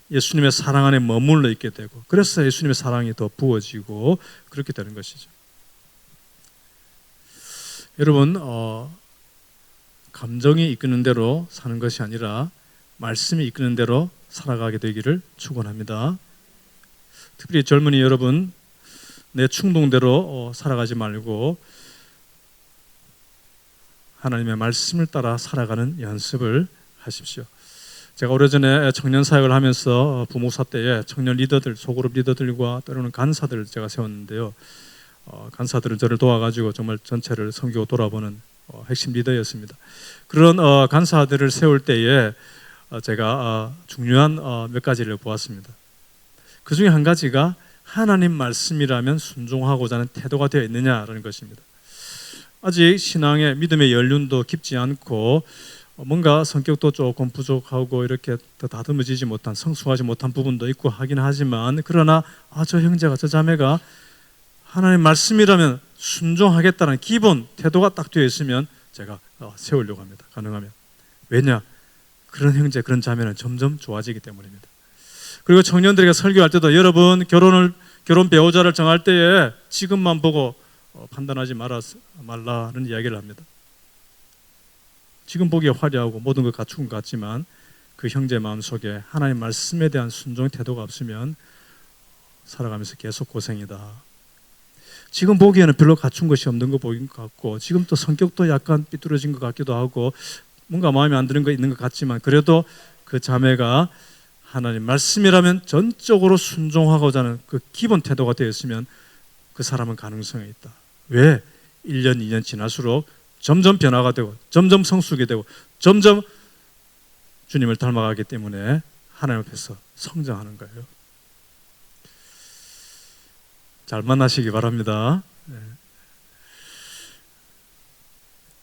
예수님의 사랑 안에 머물러 있게 되고 그래서 예수님의 사랑이 더 부어지고 그렇게 되는 것이죠. 여러분 감정이 이끄는 대로 사는 것이 아니라 말씀이 이끄는 대로 살아가게 되기를 축원합니다. 특별히 젊은이 여러분 내 충동대로 살아가지 말고 하나님의 말씀을 따라 살아가는 연습을 하십시오. 제가 오래전에 청년 사역을 하면서 부목사 때에 청년 리더들, 소그룹 리더들과 때로는 간사들을 제가 세웠는데요. 간사들은 저를 도와가지고 정말 전체를 섬기고 돌아보는 핵심 리더였습니다. 그런 간사들을 세울 때에 제가 중요한 몇 가지를 보았습니다. 그 중에 한 가지가 하나님 말씀이라면 순종하고자 하는 태도가 되어 있느냐라는 것입니다. 아직 신앙의 믿음의 연륜도 깊지 않고 뭔가 성격도 조금 부족하고 이렇게 더 다듬어지지 못한 성숙하지 못한 부분도 있고 하긴 하지만 그러나 저 형제가 저 자매가 하나님 말씀이라면 순종하겠다는 기본 태도가 딱 되어 있으면 제가 세우려고 합니다. 가능하면. 왜냐? 그런 형제 그런 자매는 점점 좋아지기 때문입니다. 그리고 청년들에게 설교할 때도 여러분 결혼 배우자를 정할 때에 지금만 보고 판단하지 말라는 이야기를 합니다. 지금 보기에 화려하고 모든 걸 갖춘 것 같지만 그 형제 마음속에 하나님 말씀에 대한 순종의 태도가 없으면 살아가면서 계속 고생이다. 지금 보기에는 별로 갖춘 것이 없는 것 보인 것 같고, 지금 또 성격도 약간 삐뚤어진 것 같기도 하고, 뭔가 마음에 안 드는 거 있는 것 같지만, 그래도 그 자매가 하나님 말씀이라면 전적으로 순종하고자 하는 그 기본 태도가 되어 있으면 그 사람은 가능성이 있다. 왜? 1년, 2년 지날수록 점점 변화가 되고 점점 성숙이 되고 점점 주님을 닮아가기 때문에 하나님 앞에서 성장하는 거예요. 잘 만나시기 바랍니다.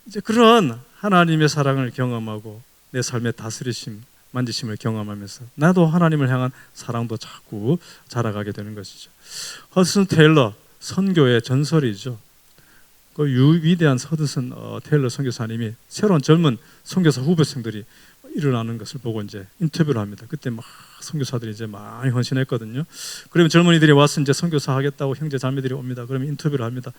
이제 그런 하나님의 사랑을 경험하고 내 삶의 다스리심, 만지심을 경험하면서 나도 하나님을 향한 사랑도 자꾸 자라가게 되는 것이죠. 허드슨 테일러 선교의 전설이죠. 그 위대한 허드슨 테일러 선교사님이 새로운 젊은 선교사 후배생들이 일어나는 것을 보고 이제 인터뷰를 합니다. 그때 막 선교사들이 이제 많이 헌신했거든요. 그러면 젊은이들이 와서 이제 선교사 하겠다고 형제 자매들이 옵니다. 그러면 인터뷰를 합니다.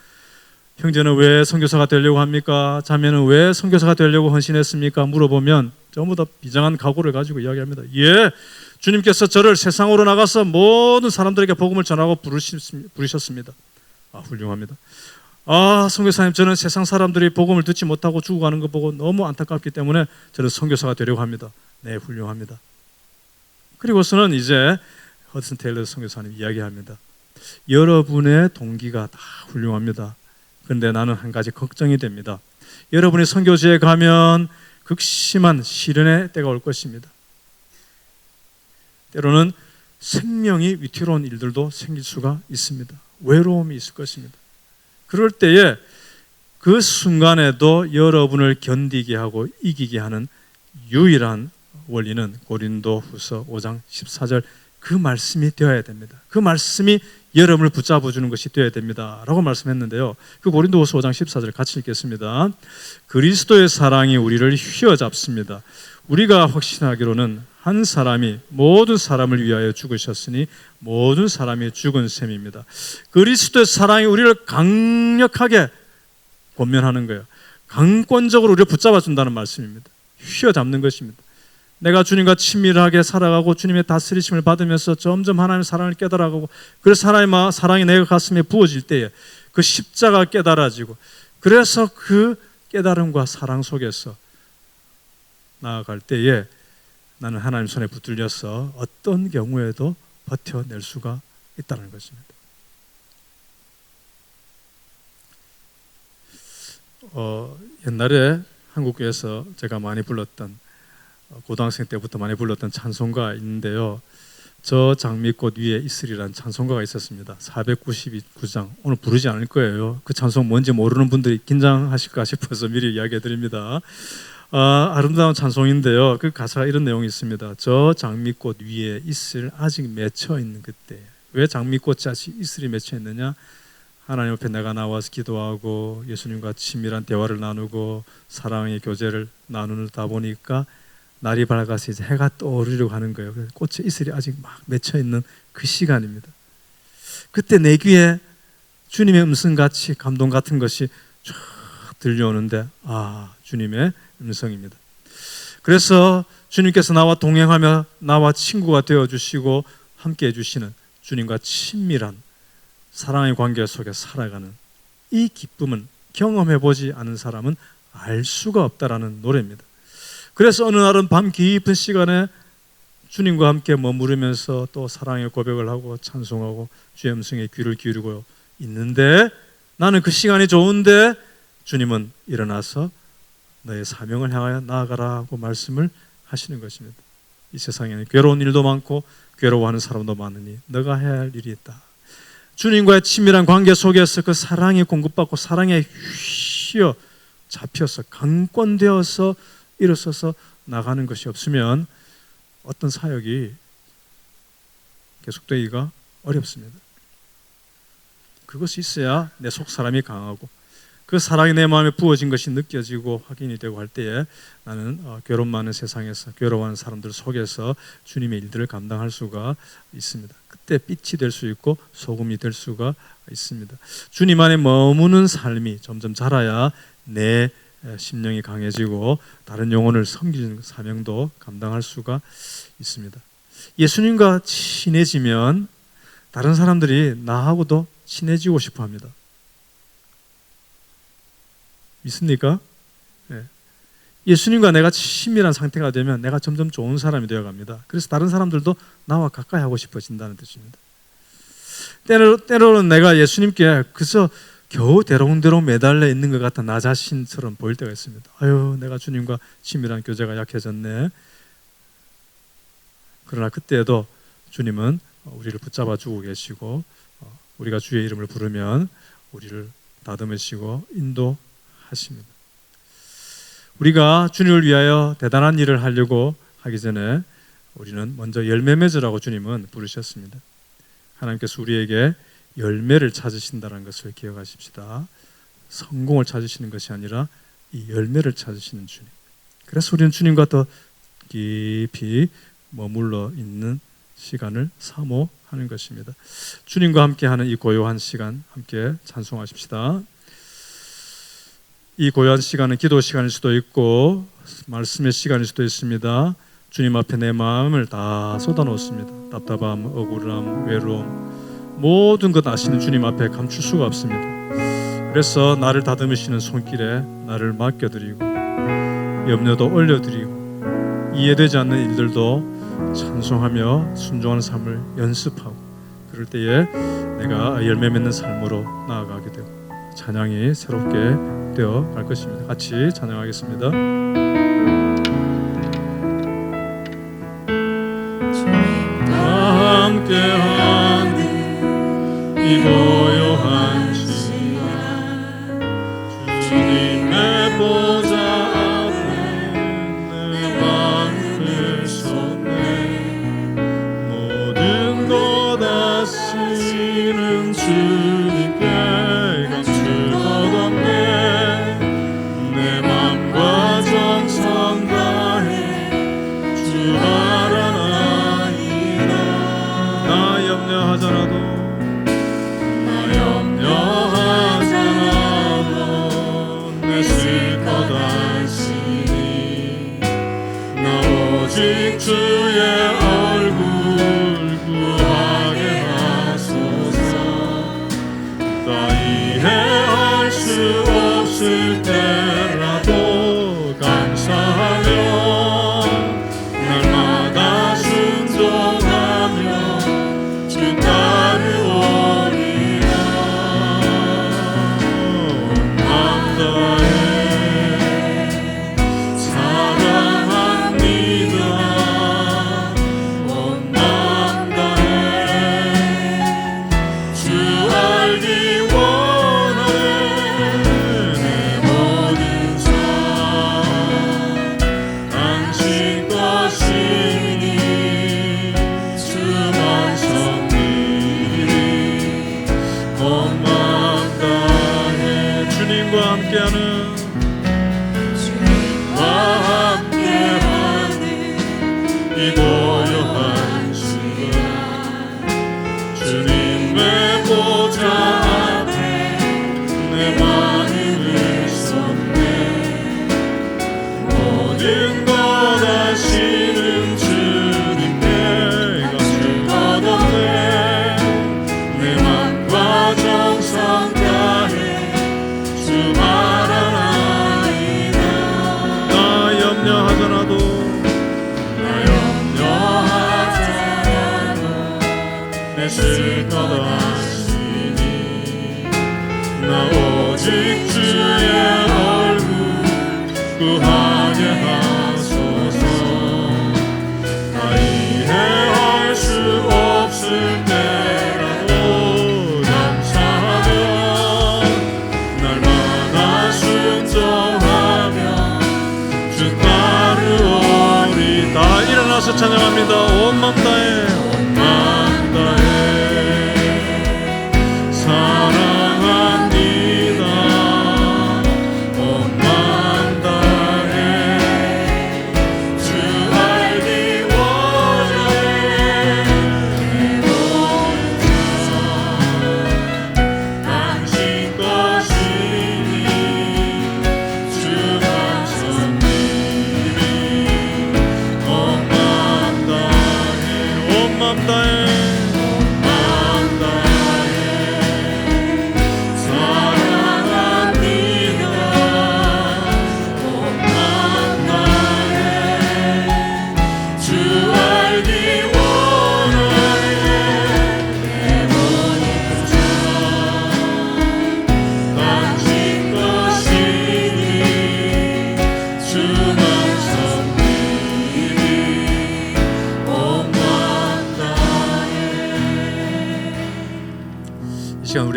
형제는 왜 선교사가 되려고 합니까? 자매는 왜 선교사가 되려고 헌신했습니까? 물어보면 전부 다 비장한 각오를 가지고 이야기합니다. 예, 주님께서 저를 세상으로 나가서 모든 사람들에게 복음을 전하고 부르셨습니다. 훌륭합니다. 선교사님, 저는 세상 사람들이 복음을 듣지 못하고 죽어가는 거 보고 너무 안타깝기 때문에 저는 선교사가 되려고 합니다. 네, 훌륭합니다. 그리고서는 이제 허드슨 테일러 선교사님 이야기합니다. 여러분의 동기가 다 훌륭합니다. 그런데 나는 한 가지 걱정이 됩니다. 여러분이 선교지에 가면 극심한 시련의 때가 올 것입니다. 때로는 생명이 위태로운 일들도 생길 수가 있습니다. 외로움이 있을 것입니다. 그럴 때에 그 순간에도 여러분을 견디게 하고 이기게 하는 유일한 원리는 고린도후서 5장 14절 그 말씀이 되어야 됩니다. 그 말씀이 여러분을 붙잡아 주는 것이 되어야 됩니다 라고 말씀했는데요, 그 고린도후서 5장 14절 같이 읽겠습니다. 그리스도의 사랑이 우리를 휘어잡습니다. 우리가 확신하기로는 한 사람이 모든 사람을 위하여 죽으셨으니 모든 사람이 죽은 셈입니다. 그리스도의 사랑이 우리를 강력하게 권면하는 거예요. 강권적으로 우리를 붙잡아 준다는 말씀입니다. 휘어잡는 것입니다. 내가 주님과 친밀하게 살아가고 주님의 다스리심을 받으면서 점점 하나님의 사랑을 깨달아가고, 그래서 하나님의 사랑이 내 가슴에 부어질 때에 그 십자가 깨달아지고, 그래서 그 깨달음과 사랑 속에서 나아갈 때에 나는 하나님 손에 붙들려서 어떤 경우에도 버텨낼 수가 있다는 것입니다. 옛날에 한국교회에서 제가 많이 불렀던, 고등학생 때부터 많이 불렀던 찬송가 있는데요, 저 장미꽃 위에 있으리라는 찬송가가 있었습니다. 499장. 오늘 부르지 않을 거예요. 그 찬송 뭔지 모르는 분들이 긴장하실까 싶어서 미리 이야기해 드립니다. 아름다운 찬송인데요, 그 가사가 이런 내용이 있습니다. 저 장미꽃 위에 이슬 아직 맺혀 있는 그때. 왜 장미꽃이 아직 이슬이 맺혀 있느냐? 하나님 앞에 내가 나와서 기도하고 예수님과 친밀한 대화를 나누고 사랑의 교제를 나누다 보니까 날이 밝아서 이제 해가 떠오르려고 하는 거예요. 그래서 꽃의 이슬이 아직 막 맺혀 있는 그 시간입니다. 그때 내 귀에 주님의 음성같이 감동 같은 것이 쫙 들려오는데, 주님의 음성입니다. 그래서 주님께서 나와 동행하며 나와 친구가 되어주시고 함께 해주시는 주님과 친밀한 사랑의 관계 속에 살아가는 이 기쁨은 경험해보지 않은 사람은 알 수가 없다라는 노래입니다. 그래서 어느 날은 밤 깊은 시간에 주님과 함께 머무르면서 또 사랑의 고백을 하고 찬송하고 주의 음성에 귀를 기울이고 있는데, 나는 그 시간이 좋은데 주님은 일어나서 너의 사명을 향하여 나아가라고 말씀을 하시는 것입니다. 이 세상에는 괴로운 일도 많고 괴로워하는 사람도 많으니 너가 해야 할 일이 있다. 주님과의 친밀한 관계 속에서 그 사랑이 공급받고 사랑에 휘어 잡혀서 강권되어서 일어서서 나가는 것이 없으면 어떤 사역이 계속되기가 어렵습니다. 그것이 있어야 내 속 사람이 강하고 그 사랑이 내 마음에 부어진 것이 느껴지고 확인이 되고 할 때에 나는 괴로움 많은 세상에서 괴로워하는 사람들 속에서 주님의 일들을 감당할 수가 있습니다. 그때 빛이 될 수 있고 소금이 될 수가 있습니다. 주님 안에 머무는 삶이 점점 자라야 내 심령이 강해지고 다른 영혼을 섬기는 사명도 감당할 수가 있습니다. 예수님과 친해지면 다른 사람들이 나하고도 친해지고 싶어 합니다. 믿습니까? 네. 예수님과 내가 친밀한 상태가 되면 내가 점점 좋은 사람이 되어갑니다. 그래서 다른 사람들도 나와 가까이 하고 싶어진다는 뜻입니다. 때로는 내가 예수님께 그래서 겨우 대롱대롱 매달려 있는 것 같은 나 자신처럼 보일 때가 있습니다. 아유, 내가 주님과 친밀한 교제가 약해졌네. 그러나 그때에도 주님은 우리를 붙잡아 주고 계시고, 우리가 주의 이름을 부르면 우리를 다듬으시고 인도하십니다. 우리가 주님을 위하여 대단한 일을 하려고 하기 전에 우리는 먼저 열매 맺으라고 주님은 부르셨습니다. 하나님께서 우리에게 열매를 찾으신다는 것을 기억하십시다. 성공을 찾으시는 것이 아니라 이 열매를 찾으시는 주님. 그래서 우리는 주님과 더 깊이 머물러 있는 시간을 사모하는 것입니다. 주님과 함께하는 이 고요한 시간 함께 찬송하십시다. 이 고요한 시간은 기도 시간일 수도 있고 말씀의 시간일 수도 있습니다. 주님 앞에 내 마음을 다 쏟아놓습니다. 답답함, 억울함, 외로움 모든 것 아시는 주님 앞에 감출 수가 없습니다. 그래서 나를 다듬으시는 손길에 나를 맡겨드리고 염려도 올려드리고 이해되지 않는 일들도 찬송하며 순종하는 삶을 연습하고 그럴 때에 내가 열매 맺는 삶으로 나아가게 되고 찬양이 새롭게 되어 갈 것입니다. 같이 찬양하겠습니다. 주님과 함께하는 이 고요한 시간 주님의 보좌 앞에 내 마음을 쏟네 모든 것 아시는 주님께 감출 것 없네 내 맘과 정성 다해 주 바라나이다 나 염려하더라도 오직 주의 얼굴 구하게 하소서 다 이해할 수 없을 때라도 감사하며 날마다 순종하며 주 따르오리라 맘 다해 이 고요한 시간 주님의 보좌 앞에 내 마음을 쏟네 모든 것 아시는 주님께 감출 것 없네 내 맘과 정성 다해 주 바라나이다 나 염려하더라도 쓸 것 아시니 나 오직 주의 얼굴 구하게 하소서 다 이해할 수 없을 때라도 감사하며 날마다 순종하며 주 따르오리 다 일어나서 찬양합니다. 온 맘 다해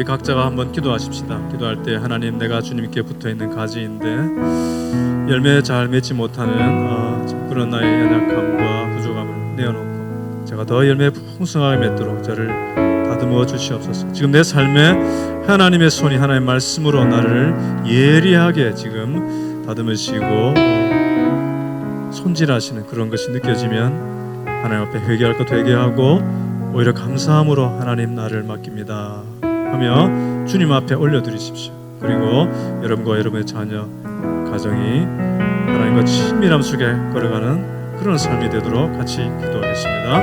우리 각자가 한번 기도하십시다. 기도할 때 하나님, 내가 주님께 붙어있는 가지인데 열매 잘 맺지 못하는 그런 나의 연약함과 부족함을 내어놓고 제가 더 열매 풍성하게 맺도록 저를 다듬어 주시옵소서. 지금 내 삶에 하나님의 손이, 하나님의 말씀으로 나를 예리하게 지금 다듬으시고 손질하시는 그런 것이 느껴지면 하나님 앞에 회개할 것 회개하고 오히려 감사함으로 하나님 나를 맡깁니다 하며 주님 앞에 올려드리십시오. 그리고 여러분과 여러분의 자녀, 가정이 하나님과 친밀함 속에 걸어가는 그런 삶이 되도록 같이 기도하겠습니다.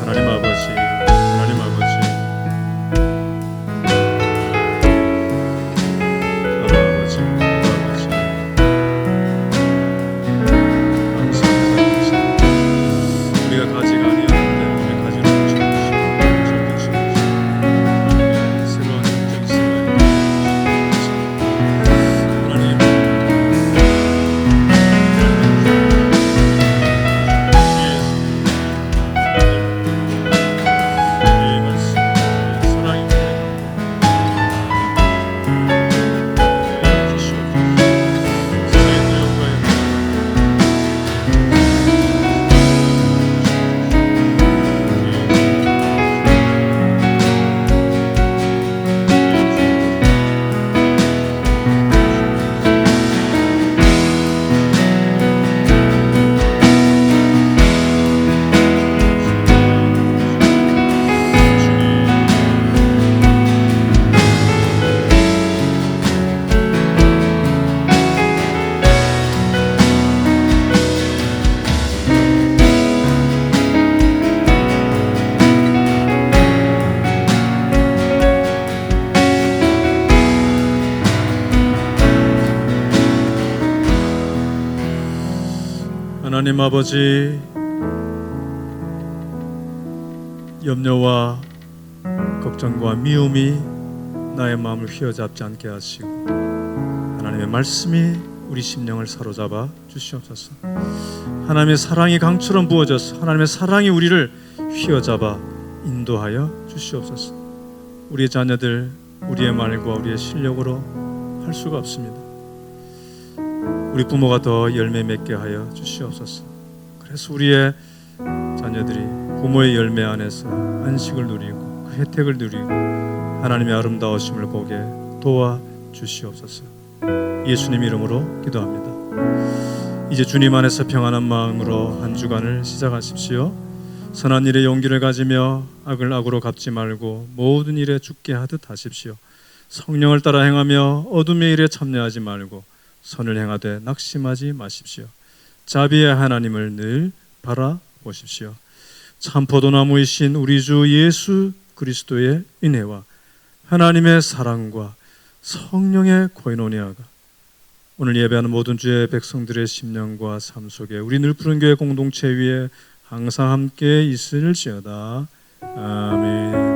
하나님 아버지, 하나님 아버지, 하나님 아버지, 염려와 걱정과 미움이 나의 마음을 휘어잡지 않게 하시고 하나님의 말씀이 우리 심령을 사로잡아 주시옵소서. 하나님의 사랑이 강처럼 부어져서 하나님의 사랑이 우리를 휘어잡아 인도하여 주시옵소서. 우리의 자녀들 우리의 말과 우리의 실력으로 할 수가 없습니다. 우리 부모가 더 열매 맺게 하여 주시옵소서. 그래서 우리의 자녀들이 부모의 열매 안에서 안식을 누리고 그 혜택을 누리고 하나님의 아름다우심을 보게 도와 주시옵소서. 예수님 이름으로 기도합니다. 이제 주님 안에서 평안한 마음으로 한 주간을 시작하십시오. 선한 일에 용기를 가지며 악을 악으로 갚지 말고 모든 일에 죽게 하듯 하십시오. 성령을 따라 행하며 어둠의 일에 참여하지 말고 선을 행하되 낙심하지 마십시오. 자비의 하나님을 늘 바라보십시오. 참 포도나무이신 우리 주 예수 그리스도의 은혜와 하나님의 사랑과 성령의 코이노니아가 오늘 예배하는 모든 주의 백성들의 심령과 삶 속에 우리 늘 푸른 교회 공동체 위에 항상 함께 있을지어다. 아멘.